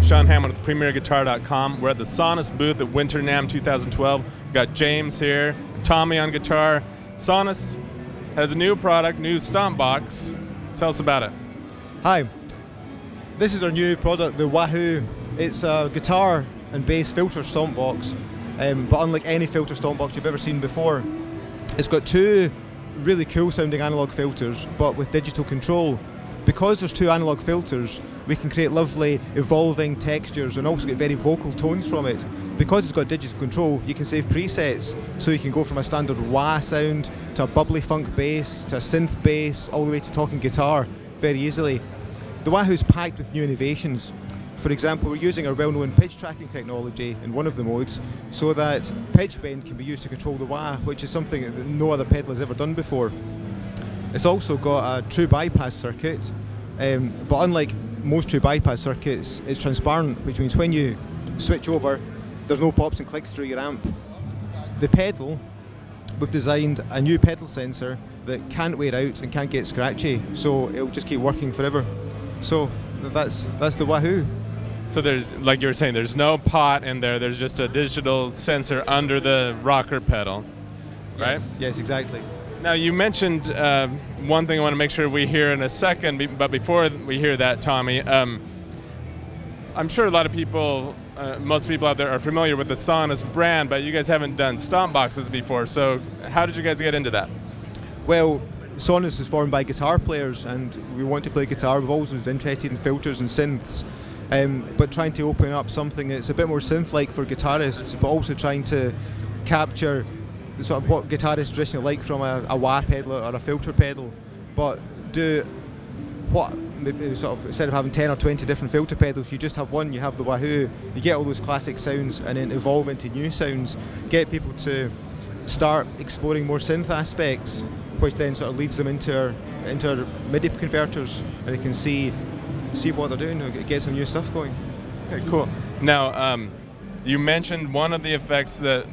Sean Hammond with PremierGuitar.com. We're at the Sonuus booth at Winter NAMM 2012. We've got James here, Tommy on guitar. Sonuus has a new product, new stomp box. Tell us about it. Hi, this is our new product, the Wahoo. It's a guitar and bass filter stomp box, but unlike any filter stomp box you've ever seen before. It's got two really cool sounding analog filters, but with digital control. Because there's two analog filters, we can create lovely evolving textures and also get very vocal tones from it. Because it's got digital control, you can save presets, so you can go from a standard wah sound to a bubbly funk bass, to a synth bass, all the way to talking guitar very easily. The Wahoo's packed with new innovations. For example, we're using our well-known pitch tracking technology in one of the modes so that pitch bend can be used to control the wah, which is something that no other pedal has ever done before. It's also got a true bypass circuit, but unlike most true bypass circuits, it's transparent, which means when you switch over, there's no pops and clicks through your amp. The pedal, we've designed a new pedal sensor that can't wear out and can't get scratchy, so it'll just keep working forever. So that's the Wahoo. So there's, like you were saying, there's no pot in there, there's just a digital sensor under the rocker pedal, right? Yes, exactly. Now you mentioned one thing I want to make sure we hear in a second, but before we hear that, Tommy, I'm sure a lot of people, most people out there are familiar with the Sonuus brand, but you guys haven't done stomp boxes before, so how did you guys get into that? Well, Sonuus is formed by guitar players, and we want to play guitar. We've always been interested in filters and synths, but trying to open up something that's a bit more synth-like for guitarists, but also trying to capture sort of what guitarists traditionally like from a wah pedal or a filter pedal, but do what sort of, instead of having 10 or 20 different filter pedals, you just have one. You have the Wahoo. You get all those classic sounds and then evolve into new sounds. Get people to start exploring more synth aspects, which then sort of leads them into our MIDI converters, and they can see what they're doing and get some new stuff going. Okay, cool. Now, you mentioned one of the effects that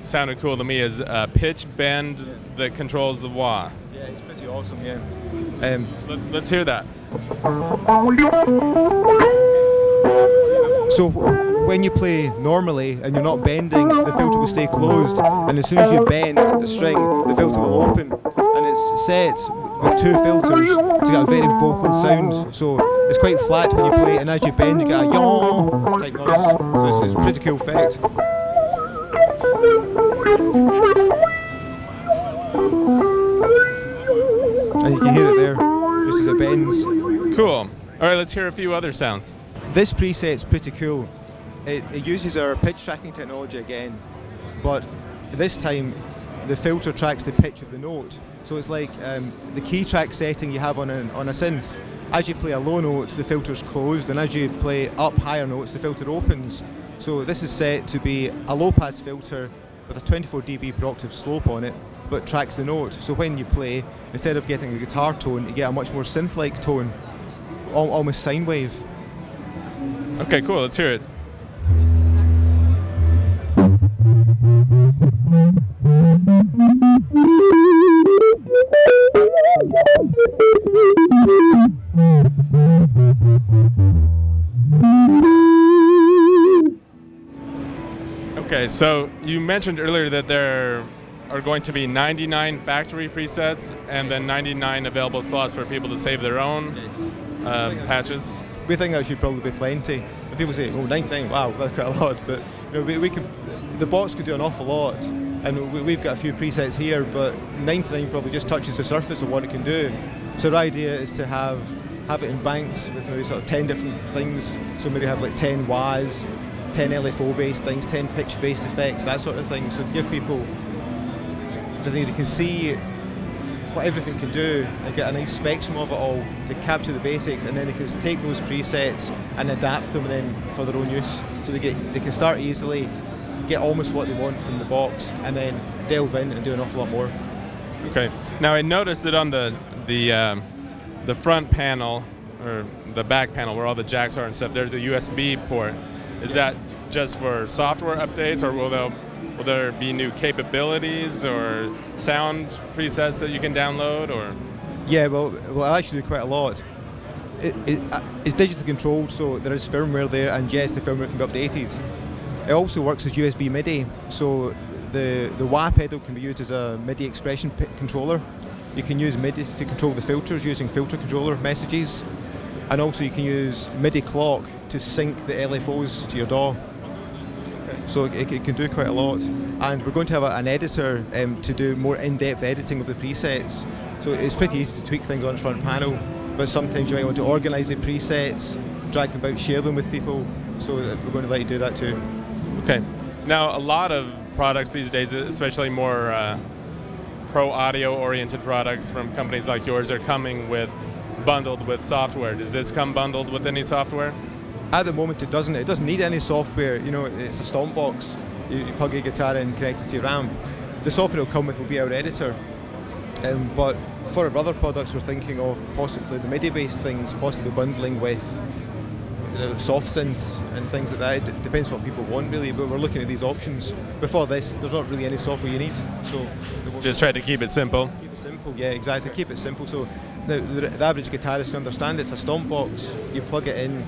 sounded cool to me is pitch bend that controls the wah. Yeah, it's pretty awesome, yeah. Let's hear that. So when you play normally and you're not bending, the filter will stay closed, and as soon as you bend the string, the filter will open, and it's set with two filters to get a very vocal sound. So it's quite flat when you play it, and as you bend you get a yaw type noise. So it's a pretty cool effect. And you can hear it there, just as it bends. Cool. All right, let's hear a few other sounds. This preset's pretty cool. It uses our pitch tracking technology again, but this time the filter tracks the pitch of the note. So it's like the key track setting you have on a synth. As you play a low note, the filter's closed, and as you play up higher notes, the filter opens. So this is set to be a low-pass filter with a 24 dB per octave slope on it, but tracks the note. So when you play, instead of getting a guitar tone, you get a much more synth-like tone, almost sine wave. Okay, cool. Let's hear it. Okay, so you mentioned earlier that there are going to be 99 factory presets and then 99 available slots for people to save their own patches. We think that should probably be plenty. When people say, "Oh, 99, wow, that's quite a lot," but you know, we can. The box could do an awful lot, and we've got a few presets here, but 99 probably just touches the surface of what it can do. So the idea is to have it in banks with maybe sort of 10 different things. So maybe have like 10 wahs, 10 LFO-based things, 10 pitch-based effects, that sort of thing. So give people, they can see what everything can do and get a nice spectrum of it all to capture the basics, and then they can take those presets and adapt them then for their own use. So they can start easily, get almost what they want from the box, and then delve in and do an awful lot more. Okay. Now I noticed that on the front panel, or the back panel where all the jacks are and stuff, there's a USB port. Is that just for software updates, or will there be new capabilities or sound presets that you can download? Or yeah, well, I actually do quite a lot. it's digitally controlled, so there is firmware there, and yes, the firmware can be updated. It also works as USB MIDI, so the wah pedal can be used as a MIDI expression controller. You can use MIDI to control the filters using filter controller messages, and also you can use MIDI clock to sync the LFOs to your DAW. So it can do quite a lot, and we're going to have an editor to do more in-depth editing of the presets. So it's pretty easy to tweak things on the front panel, but sometimes you might want to organise the presets, drag them out, share them with people. So we're going to let you do that too. Okay. Now, a lot of products these days, especially more pro audio-oriented products from companies like yours, are coming bundled with software. Does this come bundled with any software? At the moment, it doesn't. It doesn't need any software. You know, it's a stomp box. You plug your guitar in, connect it to your amp. The software it'll come with will be our editor. But for our other products, we're thinking of possibly the MIDI-based things, possibly bundling with soft synths and things like that. It depends what people want, really. But we're looking at these options. Before this, there's not really any software you need. So just try to keep it simple. Keep it simple, yeah, exactly. Keep it simple. So the average guitarist can understand it's a stomp box. You plug it in.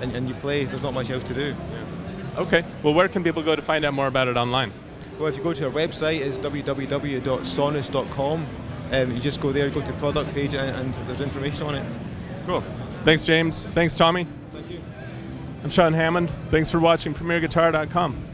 And you play, there's not much else to do. Yeah. Okay, well, where can people go to find out more about it online? Well, if you go to our website, it's www.sonus.com. You just go there, go to the product page, and there's information on it. Cool. Thanks, James. Thanks, Tommy. Thank you. I'm Sean Hammond. Thanks for watching PremierGuitar.com.